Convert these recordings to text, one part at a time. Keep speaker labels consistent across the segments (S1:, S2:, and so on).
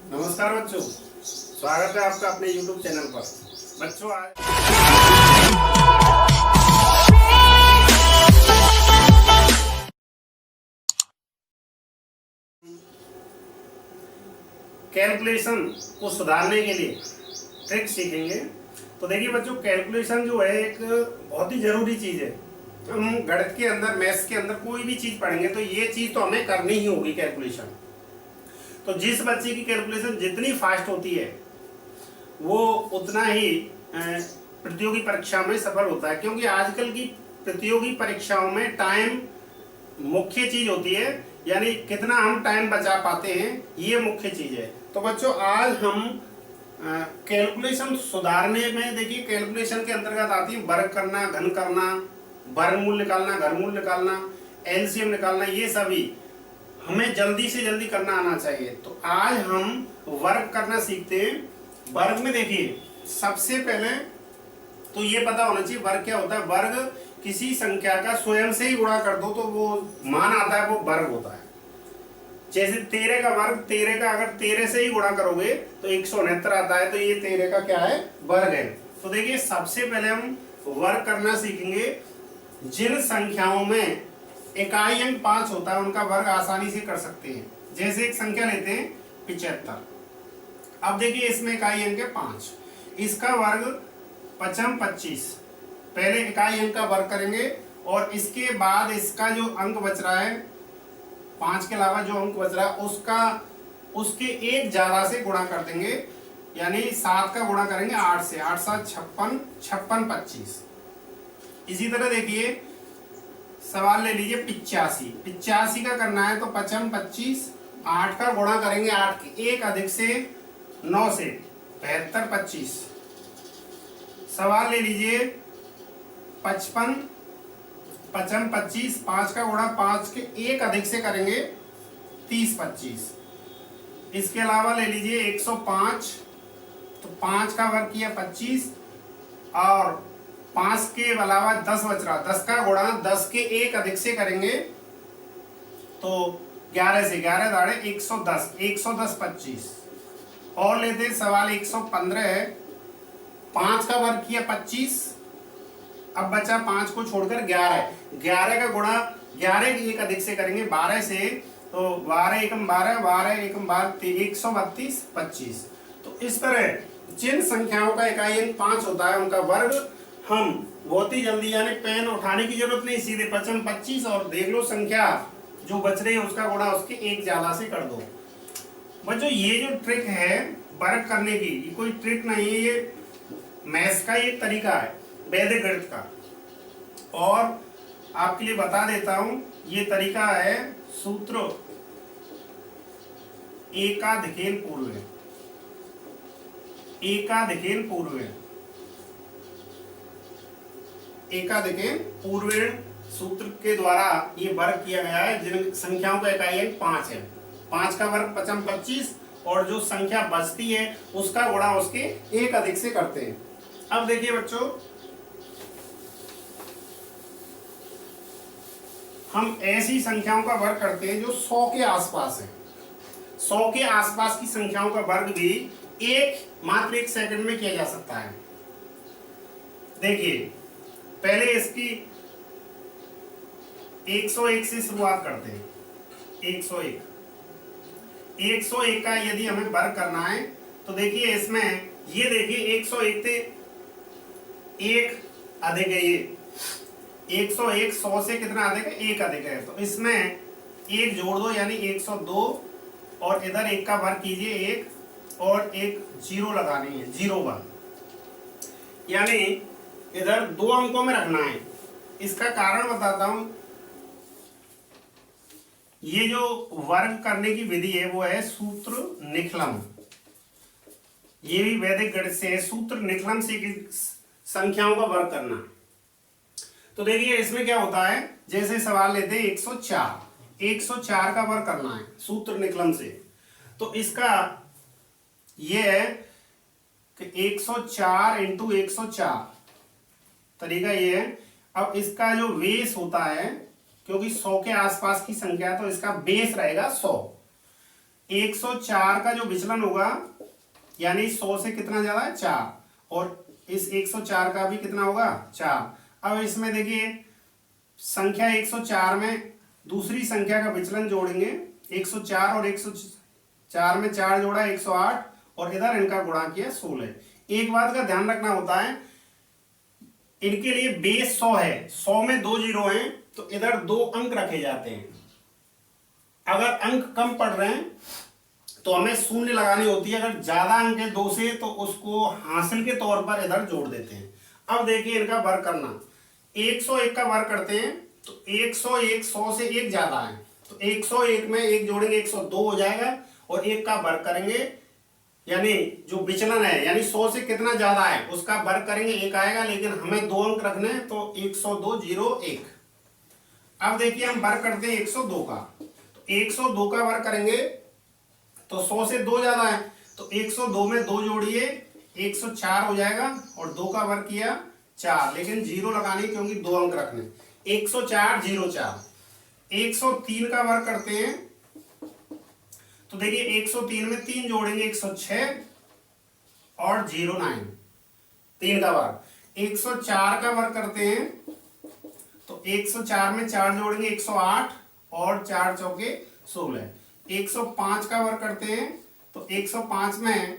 S1: नमस्कार बच्चों, स्वागत है आपका अपने YouTube चैनल पर। बच्चों आज कैलकुलेशन को सुधारने के लिए ट्रिक सीखेंगे। तो देखिए बच्चों, कैलकुलेशन जो है एक बहुत ही जरूरी चीज़ है। हम गणित के अंदर, मैथ्स के अंदर कोई भी चीज़ पढ़ेंगे तो ये चीज़ तो हमें करनी ही होगी, कैलकुलेशन। तो जिस बच्चे की कैलकुलेशन जितनी फास्ट होती है वो उतना ही प्रतियोगी परीक्षा में सफल होता है, क्योंकि आजकल की प्रतियोगी परीक्षाओं में टाइम मुख्य चीज होती है, यानी कितना हम टाइम बचा पाते हैं ये मुख्य चीज है। तो बच्चों आज हम कैलकुलेशन सुधारने में, देखिए कैलकुलेशन के अंतर्गत आती है वर्ग करना, घन करना, वर्गमूल निकालना, घनमूल निकालना, एलसीएम निकालना, ये सभी हमें जल्दी से जल्दी करना आना चाहिए। तो आज हम वर्ग करना सीखते हैं। वर्ग में देखिए सबसे पहले तो ये पता होना चाहिए वर्ग क्या होता है। वर्ग किसी संख्या का स्वयं से ही गुणा कर दो तो वो मान आता है, वो वर्ग होता है। जैसे 13 का वर्ग, 13 का अगर 13 से ही गुणा करोगे तो 169 आता है, तो ये 13 का क्या है, वर्ग है। तो देखिए सबसे पहले हम वर्ग करना सीखेंगे। जिन संख्याओं में इकाई अंक 5 होता है उनका वर्ग आसानी से कर सकते हैं। जैसे एक संख्या लेते हैं 75। अब देखिए इसमें इकाई अंक है 5, इसका वर्ग 5 25। पहले इकाई अंक का वर्ग करेंगे और इसके बाद इसका जो अंक बच रहा है, 5 के अलावा जो अंक बच रहा है उसका उसके एक ज्यादा से गुणा कर देंगे, यानी 7 का गुणा करेंगे 8 से। 8 7 56, 56 25। इसी तरह देखिए सवाल ले लीजिए 85। 85 का करना है तो 55 25, 8 का गुणा करेंगे 8 के एक अधिक से 9 से, 72 25। सवाल ले लीजिए 55 55 25, 5 का गुणा 5 के एक अधिक से करेंगे 30 25। इसके अलावा ले लीजिए 105, तो 5 का वर्ग किया 25 और 5 के अलावा 10 बच रहा, 10 का गुणा 10 के एक अधिक से करेंगे तो 11 से, 11 दाड़े 110, 110 25। और लेते हैं सवाल 115 है। 5 का वर्ग किया 25, अब बचा 5 को छोड़कर 11, 11 का गुणा 11 के एक अधिक से करेंगे 12 से, तो 12 एकम 12, 12 एकम 12, 132 25। तो इस तरह जिन संख्याओं का इकाई अंक 5 होता है उनका वर्ग हम बहुत ही जल्दी, यानी पेन उठाने की जरूरत नहीं, सीधे 55 25 और देख लो संख्या जो बच रही है उसका गुणा उसके एक ज्यादा से कर दो। बच्चों ये जो ट्रिक है वर्ग करने की, ये कोई ट्रिक नहीं है, ये मैथ्स का एक तरीका है, वैदिक गणित का। और आपके लिए बता देता हूं, ये तरीका है सूत्र एकाधिकेन पूर्वे। एकाधिकेन पूर्वे, एकाधिकेन पूर्वे सूत्र के द्वारा ये वर्ग किया गया है। जिन संख्याओं का इकाई अंक 5 है, 5 का वर्ग 55 25 और जो संख्या बचती है उसका गुणा उसके एक अधिक से करते हैं। अब देखिए बच्चों, हम ऐसी संख्याओं का वर्ग करते हैं जो 100 के आसपास है। 100 के आसपास की संख्याओं का वर्ग भी मात्र एक सेकंड में किया जा सकता है। देखिए पहले इसकी 101 से शुरुआत करते हैं। 101 का यदि हमें वर्ग करना है तो देखिए इसमें ये देखिए 101 से एक अधिक है, ये 101 100 से कितना अधिक है, एक अधिक है, तो इसमें एक जोड़ दो यानी 102 और इधर एक का वर्ग कीजिए, एक और एक जीरो लगानी है, 01, यानी इधर दो अंकों में रखना है। इसका कारण बताता हूं। ये जो वर्ग करने की विधि है वो है सूत्र निखलम। ये भी वैदिक गणित से है, सूत्र निखलम से संख्याओं का वर्ग करना। तो देखिए इसमें क्या होता है, जैसे सवाल लेते हैं 104, 104 का वर्ग करना है सूत्र निखलम से। तो इसका ये है कि 104 इंटू 104, तरीका ये है। अब इसका जो बेस होता है, क्योंकि 100 के आसपास की संख्या तो इसका बेस रहेगा 100, 104 का जो विचलन होगा यानी 100 से कितना ज्यादा है 4, और इस 104 का भी कितना होगा 4। अब इसमें देखिए संख्या 104 में दूसरी संख्या का विचलन जोड़ेंगे, 104 और 104 में 4 जोड़ा 108 और इधर इनका गुणा किया 16। एक बात का ध्यान रखना होता है, इनके लिए बेस 100 है, 100 में 2 जीरो हैं तो इधर 2 अंक रखे जाते हैं। अगर अंक कम पड़ रहे हैं तो हमें शून्य लगानी होती है, अगर ज्यादा अंक है 2 से तो उसको हासिल के तौर पर इधर जोड़ देते हैं। अब देखिए इनका वर्ग करना, 101 का वर्ग करते हैं तो 101 100 से 1 ज्यादा है तो 101 में 1 जोड़ेंगे 102 हो जाएगा, और 1 का वर्ग करेंगे यानी जो विचलन है यानी 100 से कितना ज्यादा है उसका वर्ग करेंगे 1 आएगा, लेकिन हमें 2 अंक रखने हैं तो 102 0 1। अब देखिए हम वर्ग करते हैं 102 का, तो 102 का वर्ग करेंगे तो 100 से 2 ज्यादा है तो 102 में 2 जोड़िए 104 हो जाएगा, और 2 का वर्ग किया 4, लेकिन 0 लगानी क्योंकि 2 अंक रखने। 104 0 4। 103 का वर्ग करते हैं तो देखिए 103 में 3 जोड़ेंगे 106 और 0 9, 3 का वर्ग। 104 का वर्ग करते हैं तो 104 में 4 जोड़ेंगे 108 और 4 चौके 16। 105 का वर्ग करते हैं तो 105 में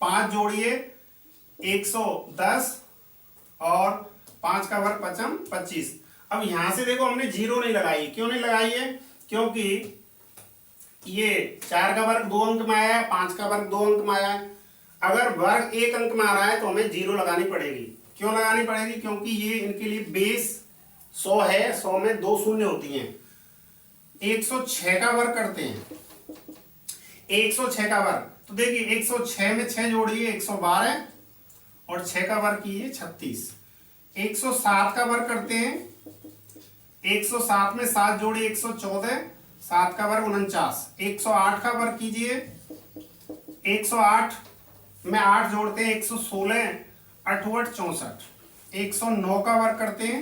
S1: 5 जोड़िए 110 और 5 का वर्ग 5 25। अब यहां से देखो हमने 0 नहीं लगाई, क्यों नहीं लगाई है, क्योंकि ये 4 का वर्ग 2 अंक में आया है, 5 का वर्ग 2 अंक में आया है। अगर वर्ग 1 अंक में आ रहा है तो हमें 0 लगानी पड़ेगी। क्यों लगानी पड़ेगी, क्योंकि ये इनके लिए बेस 100 है, 100 में 2 शून्य होती हैं। 106 का वर्ग करते हैं, 106 का वर्ग तो देखिए 106 में 6 जोड़िए 112 और 6 का वर्ग कीजिए 36। 107 का वर्ग करते हैं, 107 में 7 जोड़िए 114, 7 का वर्ग 49। 108 का वर्ग कीजिए, 108 में 8 जोड़ते हैं 116, 8 64। 109 का वर्ग करते हैं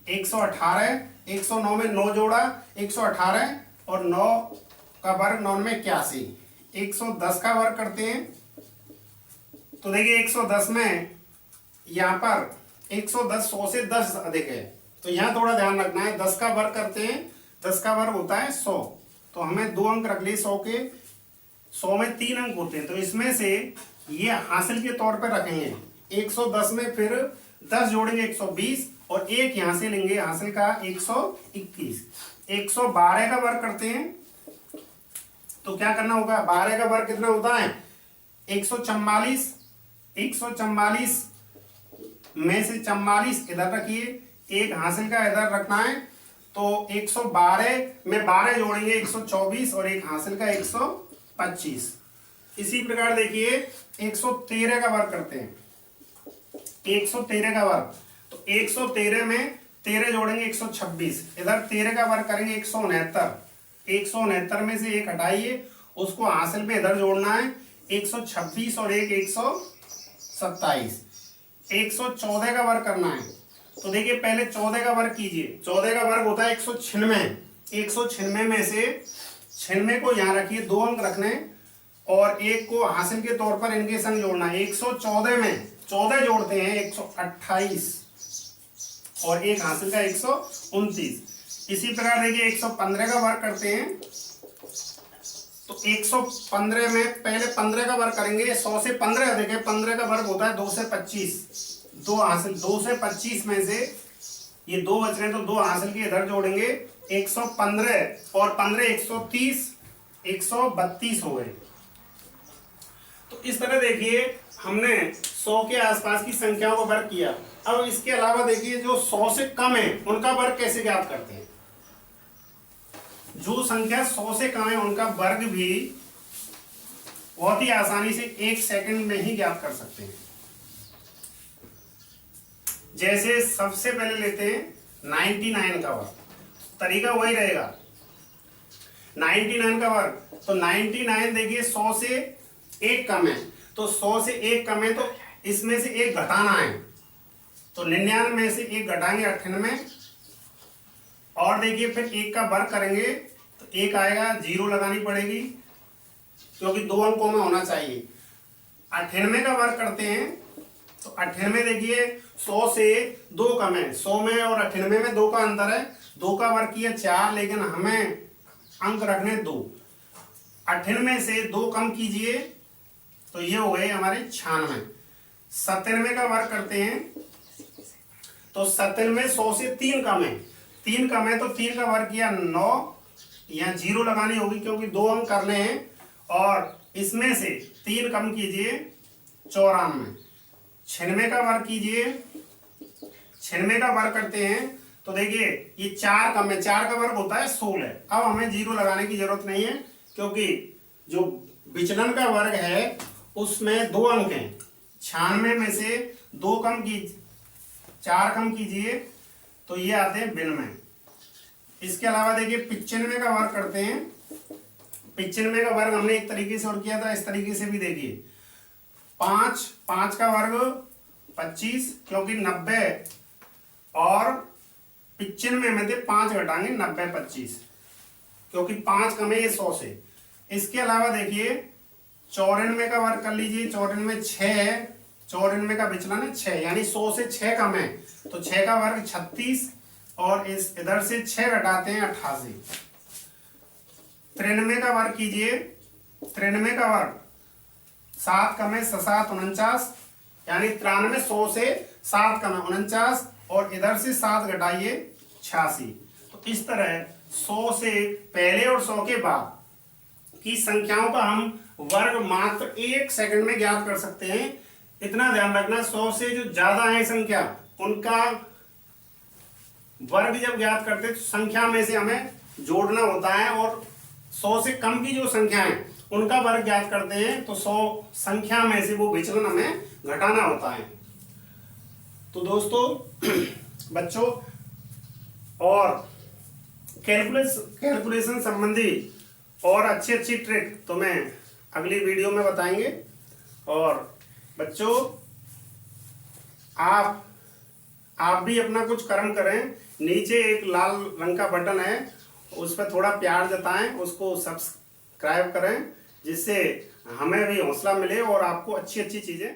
S1: 118, 109 में 9 जोड़ा 118 और 9 का वर्ग 9 में 81। 110 का वर्ग करते हैं तो देखिए 110 में यहाँ पर 110 100 से 10 अधिक है तो यहाँ थोड़ा ध्यान रखना है। 10 का वर्ग करते हैं, 10 का वर्ग होता है 100, तो हमें 2 अंक रख लिए 100 के। 100 में 3 अंक होते हैं तो इसमें से ये हासिल के तौर पर रखेंगे। 110 में फिर 10 जोड़ेंगे 120 और 1 यहाँ से लेंगे हासिल का 121। 112 का वर्ग करते हैं तो क्या करना होगा, 12 का वर्ग कितना होता है 144। 144 में से 44 इधर रखिए, 1 हासिल का इधर रखना है तो 112 में 12 जोड़ेंगे 124 और 1 हासिल का 125। इसी प्रकार देखिए 113 का वर्ग करते हैं। 113 का वर्ग तो 113 में 13 जोड़ेंगे 126, इधर 13 का वर्ग करेंगे 169। 169 में से 1 हटाइए, उसको हासिल में इधर जोड़ना है 126 और 1 127। 114 का वर्ग करना है तो देखिए पहले 14 का वर्ग कीजिए। 14 का वर्ग होता है 196। 196 में से 96 को यहाँ रखिए, 2 अंक रखने और 1 को हासिल के तौर पर इनके संग जोड़ना है। 114 में 14 जोड़ते हैं 128 और 1 हासिल का 129। इसी प्रकार देखिए 115 का वर्ग करते हैं तो 115 में पहले 15 का वर्ग करेंगे, 100 से 15 अधिक है, 15 का वर्ग होता है 2 से 25। 2 हासिल 2 से 25 में से ये 2 बच रहे हैं तो 2 हासिल के इधर जोड़ेंगे 115 और 15 130, 132 हो गए। तो इस तरह देखिए हमने 100 के आसपास की संख्याओं का वर्ग किया। अब इसके अलावा देखिए जो 100 से कम है उनका वर्ग कैसे ज्ञात करते हैं। जो संख्या 100 से कम है उनका वर्ग भी बहुत ही आसानी से 1 सेकंड में ही ज्ञात कर सकते हैं। जैसे सबसे पहले लेते हैं 99 का वर्ग, तरीका वही रहेगा। 99 का वर्ग तो 99 देखिए 100 से 1 कम है तो 100 से 1 कम है तो इसमें से 1 घटाना है तो 99 में से 1 घटाएंगे 98 और देखिए फिर 1 का वर्ग करेंगे तो एक आएगा, जीरो लगानी पड़ेगी क्योंकि 2 अंकों में होना चाहिए। 98 का वर्ग करते हैं तो 98 देखिए 100 से 2 कम है, 100 में और 98 में 2 का अंतर है, 2 का वर्ग किया 4, लेकिन हमें अंक रखने 2। 98 से 2 कम कीजिए तो ये हो गए हमारे 96। 97 का वर्ग करते हैं तो 97 100 से 3 कम है, 3 कम है तो 3 का वर्ग किया 9, यहाँ जीरो लगानी होगी क्योंकि 2 अंक करने हैं, और इसमें से 3 कम कीजिए 94। 96 का वर्ग कीजिए, 96 का वर्ग करते हैं तो देखिए ये 4 कम है, 4 का वर्ग होता है 16। अब हमें जीरो लगाने की जरूरत नहीं है क्योंकि जो विचलन का वर्ग है उसमें 2 अंक हैं। 96 में से 2 कम की 4 कम कीजिए तो ये आते हैं 92। इसके अलावा देखिए 95 का वर्ग करते हैं। 95 का वर्ग हमने एक तरीके से और किया था, इस तरीके से भी देखिए 5 का वर्ग 25, क्योंकि 90 और 95 में से 5 घटाएंगे 90 25, क्योंकि 5 कम है ये 100 से। इसके अलावा देखिए 94 का वर्ग कर लीजिए, 94 6 है, 94 का विचलन है 6, यानी 100 से 6 कम है तो 6 का वर्ग 36, और इस इधर से 6 घटाते हैं 88। 93 का वर्ग कीजिए, 93 का वर्ग 7 कम है 7 49, यानी 93 100 से 7 कम है 49, और इधर से 7 घटाइए 86। तो इस तरह 100 से पहले और 100 के बाद की संख्याओं का हम वर्ग मात्र 1 सेकंड में ज्ञात कर सकते हैं। इतना ध्यान रखना, 100 से जो ज्यादा है संख्या उनका वर्ग जब ज्ञात करते हैं तो संख्या में से हमें जोड़ना होता है, और 100 से कम की जो संख्या है उनका वर्ग ज्ञात करते हैं तो 100 संख्या में से वो विचलन हमें घटाना होता है। तो दोस्तों बच्चों, और कैलकुलेशन संबंधी और अच्छी अच्छी ट्रिक तो मैं अगली वीडियो में बताएंगे। और बच्चों आप भी अपना कुछ कर्म करें, नीचे एक लाल रंग का बटन है उस पर थोड़ा प्यार जताएं, उसको सब्सक्राइब करें, जिससे हमें भी हौसला मिले और आपको अच्छी अच्छी चीजें